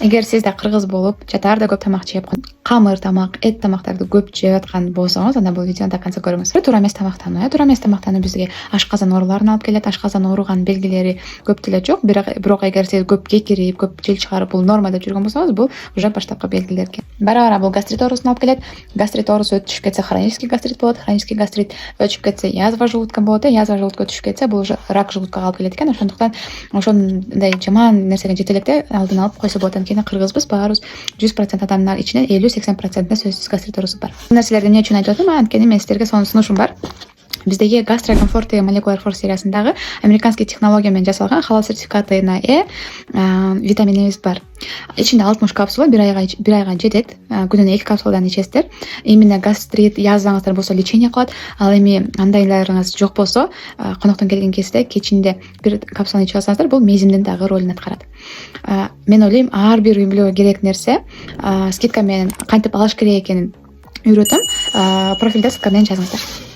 Эгер сиз да кыргыз болуп, жатаарда көп тамак жеп, камыр тамак, эт тамактарды көп жеп аткан болсоңуз, анда бул видеону до конца көрүңүз. Туура эмес тамактануу. Туура эмес тамактануу бизге ашказан ооруларын алып келет. Ашказан ооруганын белгилери көп деле жок, бирок эгер сиз көп кекирип, көп жел чыгарып, бул норма деп жүргөн болсоңуз, бул уже баштапкы белгилер экен. Бара бул гастрит оорусуна алып келет. Гастрит оорусу өтүшүп кетсе, хронический гастрит болот. Хронический гастрит өтүшүп кетсе, язва желудка болот. Язва желудка өтүшүп кетсе, бул уже рак желудкага алып келет экен. Ошондуктан ошондой жаман нерсеге жете электе алдын алып койсо болот. Анткени кыргызбыз, баарыбыз 100% адамдын ичинен 50-80%-inde сөзсүз гастрит оорусу бар. Бул нерселерди эмне үчүн айтып атам? Анткени мен силерге сонун сунушум бар. Биздеги гастрокомфорт деген молекуляр форс сериясындагы американский технология менен жасалган халал сертификатына витаминибиз бар. Ичинде 60 капсула бир айга жетет. Күнүнө 2 капсуладан ичесиздер. Именно гастрит, язваңыздар болсо лечение кылат. Ал эми андайларыңыз жок болсо, коноктон келген кезде кечинде бир капсуланы ичип алсаңыздар, бул мезимдин дагы ролун аткарат. Мен ойлойм, ар бир үй бүлөгө керек нерсе скидка менен кантип алыш керек экенин үйрөтөм. Профилде ссылка менен жазыңыздар.